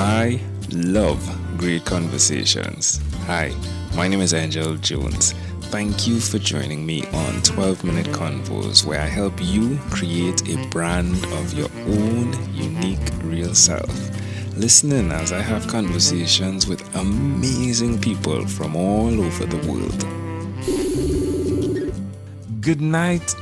I love great conversations. Hi, my name is Angel Jones. Thank you for joining me on 12-Minute Convos, where I help you create a brand of your own unique real self. Listen in as I have conversations with amazing people from all over the world. Good night,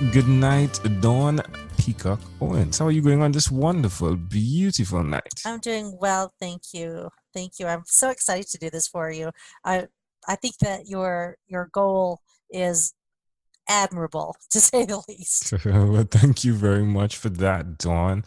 Dawn Peacock Owens. How are you going on this wonderful, beautiful night? I'm doing well, thank you. I'm so excited to do this for you. I think that your goal is admirable, to say the least. Well, thank you very much for that, Dawn.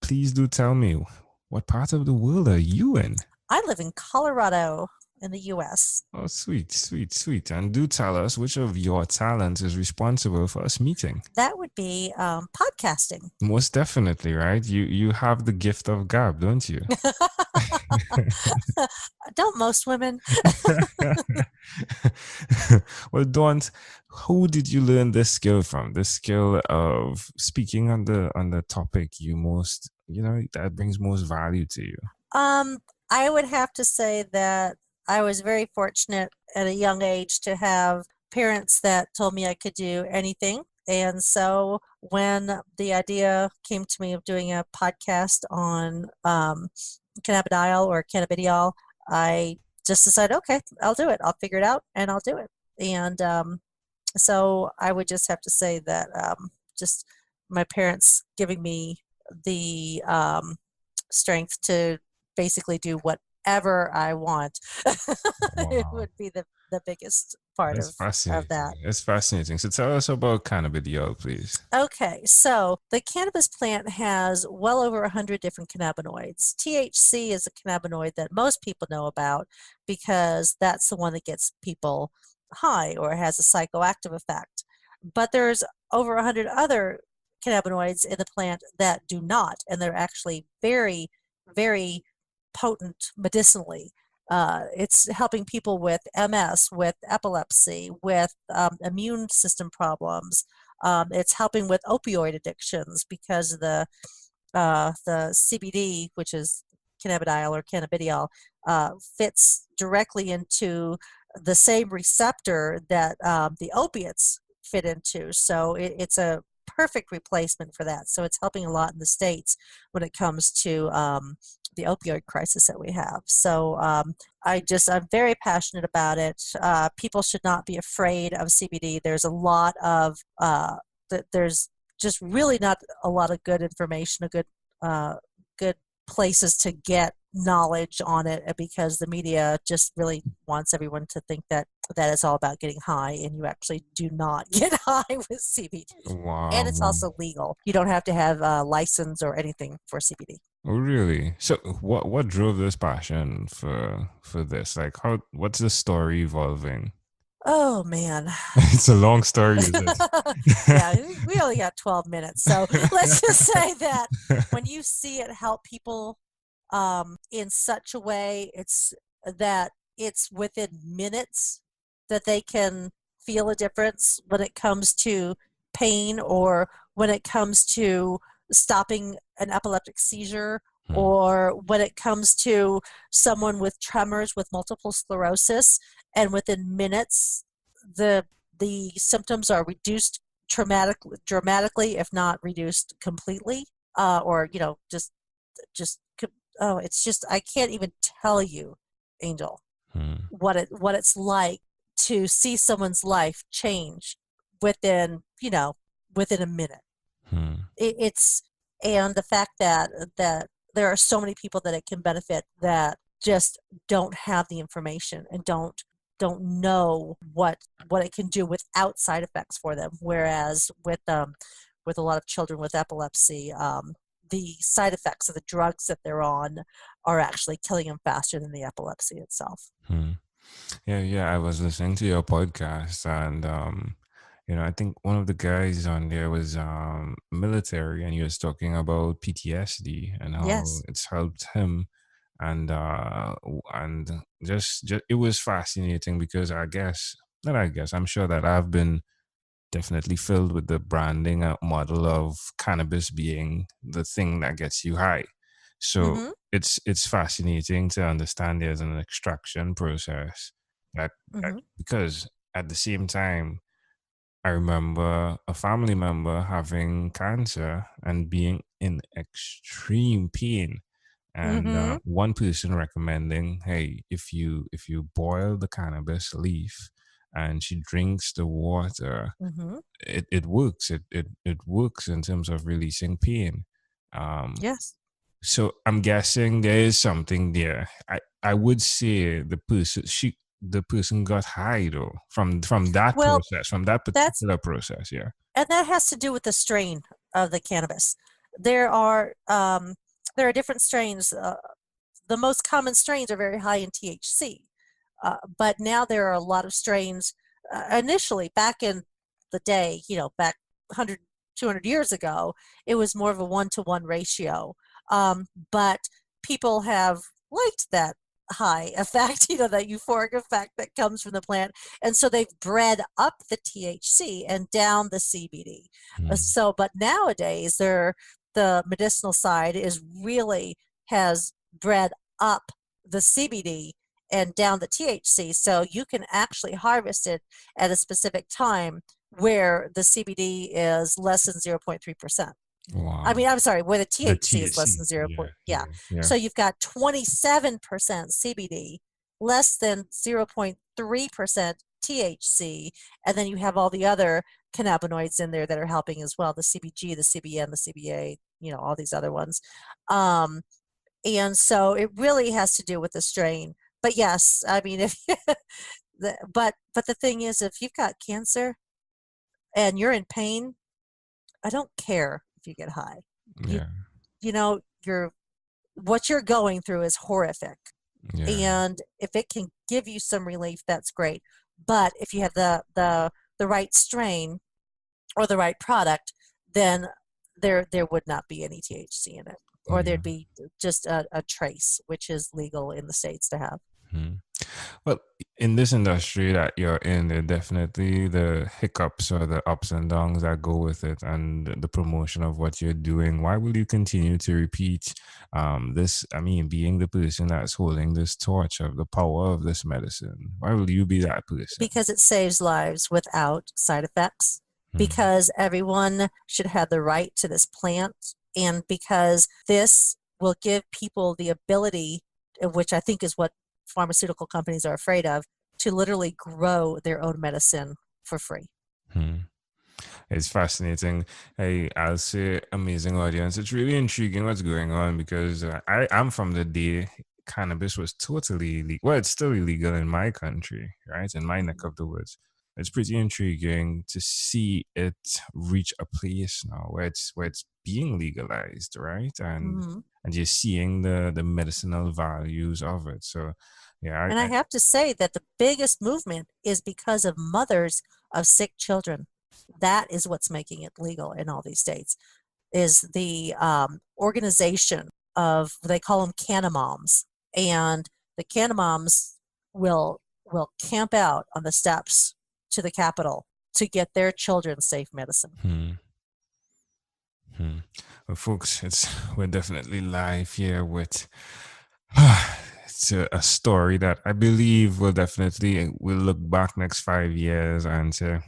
Please do tell me, what part of the world are you in? I live in Colorado in the U.S. Oh, sweet. And do tell us which of your talents is responsible for us meeting. That would be podcasting. Most definitely, right? You have the gift of gab, don't you? Don't most women? Well, Dawn, who did you learn this skill from? This skill of speaking on the topic you most, that brings most value to you. I would have to say that I was very fortunate at a young age to have parents that told me I could do anything. And so when the idea came to me of doing a podcast on cannabidiol or cannabidiol, I just decided, okay, I'll do it. I'll figure it out and I'll do it. And so I would just have to say that just my parents giving me the strength to basically do whatever I want. Wow. It would be the biggest part of that. It's fascinating. So tell us about cannabidiol, please. Okay, so the cannabis plant has well over 100 different cannabinoids. THC is a cannabinoid that most people know about because that's the one that gets people high or has a psychoactive effect. But there's over 100 other cannabinoids in the plant that do not, and they're actually very, very potent medicinally. It's helping people with MS, with epilepsy, with immune system problems. It's helping with opioid addictions because the CBD, which is cannabidiol or cannabidiol, fits directly into the same receptor that the opiates fit into. So it's a perfect replacement for that. So it's helping a lot in the States when it comes to the opioid crisis that we have. So I'm very passionate about it. People should not be afraid of CBD. There's a lot of, there's just really not a lot of good information, good places to get knowledge on it, because the media just really wants everyone to think that it's all about getting high, and you actually do not get high with CBD. Wow. And it's also legal. You don't have to have a license or anything for CBD. Oh, really? So what drove this passion for this? Like, what's the story evolving? Oh, man. It's a long story, is it? Yeah, we only got 12 minutes. So let's just say that when you see it help people in such a way, it's within minutes that they can feel a difference when it comes to pain, or when it comes to stopping an epileptic seizure, or when it comes to someone with tremors with multiple sclerosis, and within minutes the symptoms are reduced dramatically, if not reduced completely, or just it's just, I can't even tell you, Angel, what it's like to see someone's life change within a minute. And the fact that there are so many people that it can benefit that just don't have the information and don't know what it can do without side effects for them. Whereas with a lot of children with epilepsy, the side effects of the drugs that they're on are actually killing them faster than the epilepsy itself. Yeah. I was listening to your podcast, and I think one of the guys on there was military, and he was talking about PTSD and how it's helped him, and just it was fascinating, because I'm sure that I've been definitely filled with the branding model of cannabis being the thing that gets you high. So Mm-hmm. it's fascinating to understand there's an extraction process that Mm-hmm. because at the same time I remember a family member having cancer and being in extreme pain, and Mm-hmm. one person recommending, "Hey, if you boil the cannabis leaf and she drinks the water, Mm-hmm. it works. It works in terms of releasing pain." Um, Yes. so I'm guessing there is something there. I would say the person got high though from that Well, process, from that that's particular process. Yeah. and that has to do with the strain of the cannabis. There are different strains. The most common strains are very high in THC, but now there are a lot of strains. Initially, back in the day, back 100, 200 years ago, it was more of a 1-to-1 ratio. But people have liked that high effect, that euphoric effect that comes from the plant. And so they've bred up the THC and down the CBD. Hmm. But nowadays, the medicinal side has bred up the CBD and down the THC. So you can actually harvest it at a specific time where the CBD is less than 0.3%. I Wow. mean, I'm sorry, where the The THC is less THC. than 0. Yeah. Yeah. Yeah. Yeah. So you've got 27% CBD, less than 0.3% THC, and then you have all the other cannabinoids in there that are helping as well, the CBG, the CBN, the CBA, all these other ones. Um, and so it really has to do with the strain. But yes, I mean, if but the thing is, if you've got cancer and you're in pain, I don't care if you get high. You Yeah. you know, you're what you're going through is horrific. Yeah. And if it can give you some relief, that's great. But if you have the right strain or the right product, then there would not be any THC in it, or Yeah. there'd be just a trace, which is legal in the States to have. Hmm. Well, in this industry that you're in, there are definitely the hiccups or the ups and downs that go with it, and the promotion of what you're doing. Why will you continue to repeat this? I mean, being the person that's holding this torch of the power of this medicine, why will you be that person? Because it saves lives without side effects, Hmm. because everyone should have the right to this plant, and because this will give people the ability, which I think is what pharmaceutical companies are afraid of, to literally grow their own medicine for free. Hmm. It's fascinating. Hey, I'll say amazing audience. It's really intriguing what's going on because I'm from the day cannabis was totally illegal. Well, it's still illegal in my country, right? In my neck of the woods. It's pretty intriguing to see it reach a place now where it's being legalized, right? And Mm-hmm. and you're seeing the medicinal values of it. So yeah, And I have to say that the biggest movement is because of mothers of sick children. That is what's making it legal in all these states, is the organization of, they call them canna moms. And the canna moms will camp out on the steps to the Capitol to get their children safe medicine. hmm. Hmm. Well, folks, we're definitely live here with it's a story that I believe will look back next 5 years and say,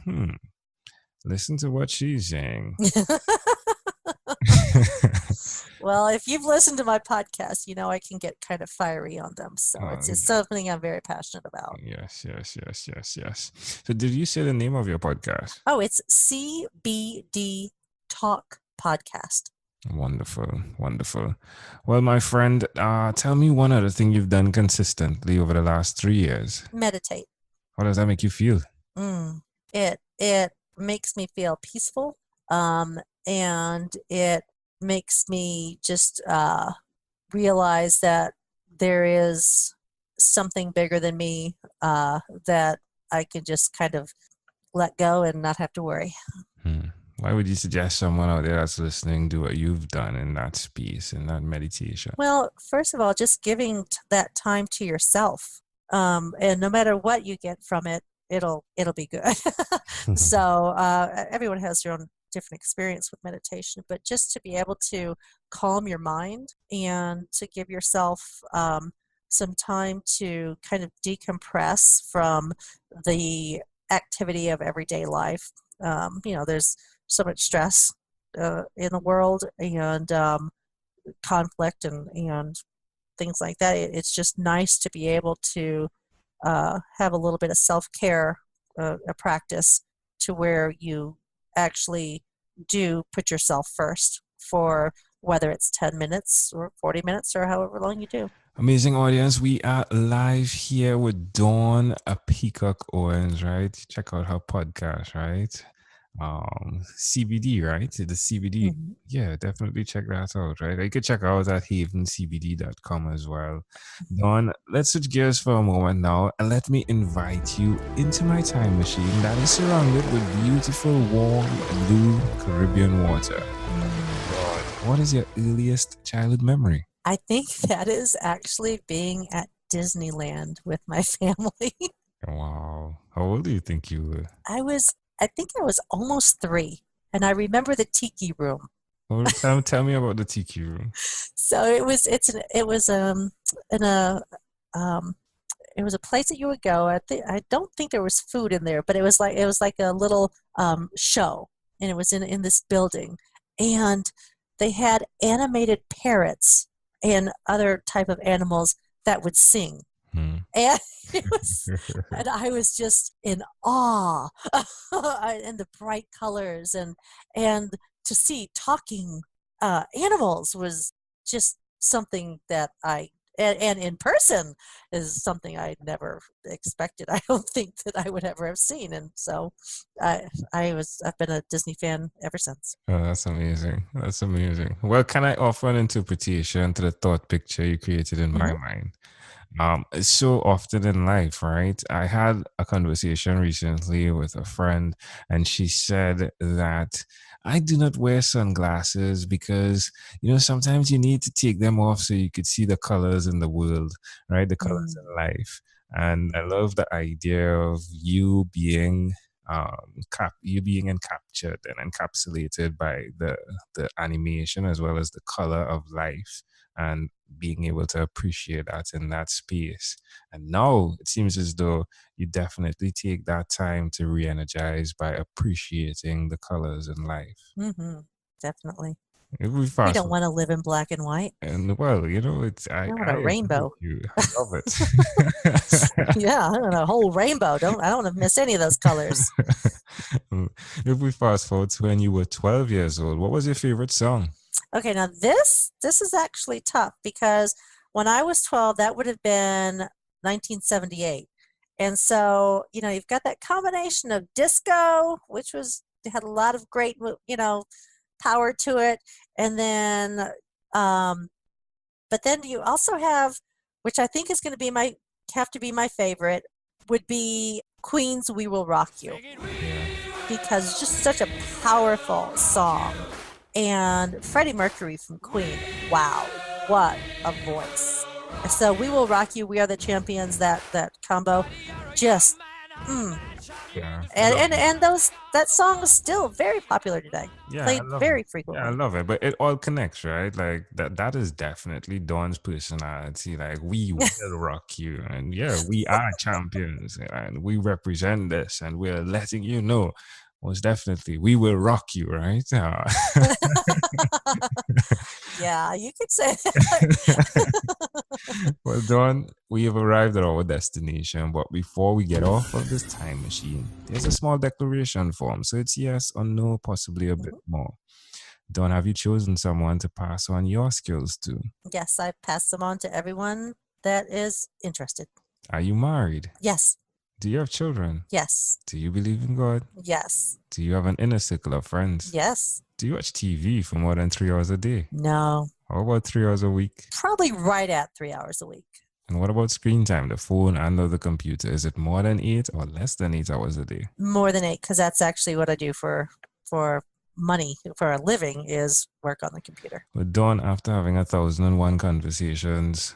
listen to what she's saying. Well, if you've listened to my podcast, I can get kind of fiery on them. So Oh, it's something I'm very passionate about. yes, yes, yes, yes, yes. So, did you say the name of your podcast? Oh, it's CBD Talk Podcast. Wonderful, wonderful. Well, my friend, tell me one other thing you've done consistently over the last 3 years. Meditate. How does that make you feel? It makes me feel peaceful, and it makes me just realize that there is something bigger than me, that I can just kind of let go and not have to worry. Hmm. Why would you suggest someone out there that's listening do what you've done in that space, in that meditation? Well, first of all, just giving that time to yourself, and no matter what you get from it, it'll be good. So everyone has their own different experience with meditation, but just to be able to calm your mind and to give yourself some time to kind of decompress from the activity of everyday life. There's so much stress in the world, and conflict and things like that. It's just nice to be able to have a little bit of self-care, a practice to where you actually do put yourself first for whether it's 10 minutes or 40 minutes or however long you do. Amazing audience. We are live here with Dawn, a Peacock Owens, right? Check out her podcast, right? CBD, right? The CBD. Mm-hmm. Yeah, definitely check that out, right? You can check out at havencbd.com as well. Dawn, let's switch gears for a moment now and let me invite you into my time machine that is surrounded with beautiful, warm, blue Caribbean water. What is your earliest childhood memory? I think that is actually being at Disneyland with my family. Wow. How old do you think you were? I think I was almost 3, and I remember the tiki room. Well, tell me about the tiki room. So it was a place that you would go. I don't think there was food in there, but it was like a little show, and it was in this building, and they had animated parrots and other type of animals that would sing. And and I was just in awe, and the bright colors and to see talking animals was just something that and in person is something I never expected. I don't think that I would ever have seen, and so I've been a Disney fan ever since. Oh, that's amazing. That's amazing. Well, can I offer an interpretation to the thought picture you created in my mind? It's so often in life, right? I had a conversation recently with a friend, and she said that I do not wear sunglasses because, sometimes you need to take them off so you could see the colors in the world, right? The colors in life. And I love the idea of you being captured and encapsulated by the animation as well as the color of life, and being able to appreciate that in that space. And now it seems as though you definitely take that time to re-energize by appreciating the colors in life. Definitely. If we don't want to live in black and white. And well, it's I want a rainbow. I love it. Yeah, I want a whole rainbow. I don't want to miss any of those colors. If we fast forward to when you were 12 years old, what was your favorite song? Okay, now this is actually tough because when I was 12, that would have been 1978. And so, you've got that combination of disco, which had a lot of great, power to it. And then, but then you also have, which I think is going to have to be my favorite, would be Queen's We Will Rock You. Because it's just such a powerful song. And Freddie Mercury from Queen, wow, what a voice. So We Will Rock You, We Are the Champions, that combo, just, Yeah. And that song is still very popular today. Yeah, played very frequently. Yeah, I love it. But it all connects, right? Like that is definitely Dawn's personality. Like, we will rock you. And yeah, we are champions and we represent this, and we're letting you know. Most definitely, we will rock you, right? Yeah, you could say that. Well, Dawn, we have arrived at our destination, but before we get off of this time machine, there's a small declaration form. So it's yes or no, possibly a bit more. Dawn, have you chosen someone to pass on your skills to? Yes, I pass them on to everyone that is interested. Are you married? Yes. Do you have children? Yes. Do you believe in God? Yes. Do you have an inner circle of friends? Yes. Do you watch TV for more than 3 hours a day? No. How about 3 hours a week? Probably right at 3 hours a week. And what about screen time, the phone and or the computer? Is it more than 8 or less than 8 hours a day? More than 8, because that's actually what I do for money, for a living, is work on the computer. But Dawn, after having 1,001 conversations,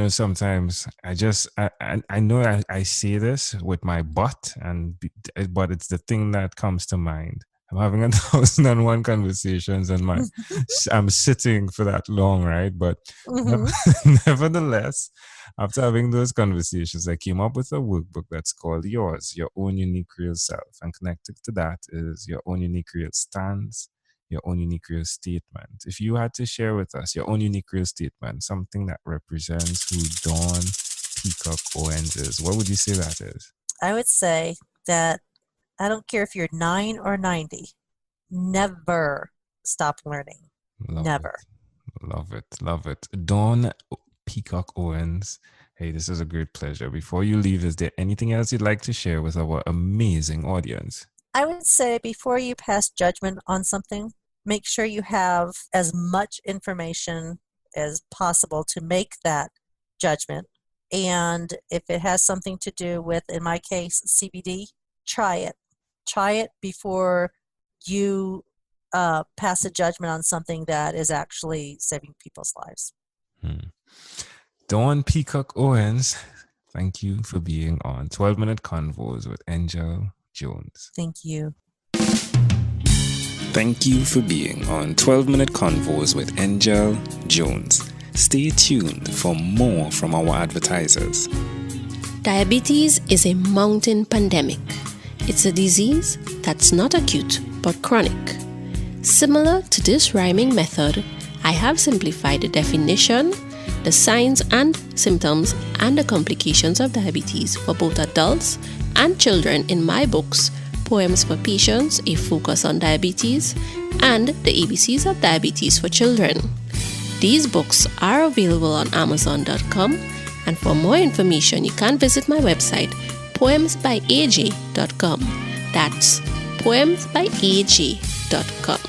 sometimes I know I say this with my butt, but it's the thing that comes to mind. I'm having 1,001 conversations and I'm sitting for that long, right? But nevertheless, after having those conversations, I came up with a workbook that's called Yours, Your Own Unique Real Self. And connected to that is your own unique real stance, your own unique real statement. If you had to share with us your own unique real statement, something that represents who Dawn Peacock Owens is, what would you say that is? I would say that I don't care if you're 9 or 90, never stop learning. Never. Love it. Dawn Peacock Owens, hey, this is a great pleasure. Before you leave, is there anything else you'd like to share with our amazing audience? I would say before you pass judgment on something, make sure you have as much information as possible to make that judgment. And if it has something to do with, in my case, CBD, try it. Try it before you pass a judgment on something that is actually saving people's lives. Dawn Peacock Owens, thank you for being on 12-Minute Convos with Angel Jones. Thank you. Thank you for being on 12-Minute Convos with Angel Jones. Stay tuned for more from our advertisers. Diabetes is a mountain pandemic. It's a disease that's not acute but chronic. Similar to this rhyming method, I have simplified the definition, the signs and symptoms, and the complications of diabetes for both adults and children in my books, Poems for Patients, A Focus on Diabetes, and The ABCs of Diabetes for Children. These books are available on Amazon.com, and for more information, you can visit my website, poemsbyaj.com. That's poemsbyaj.com.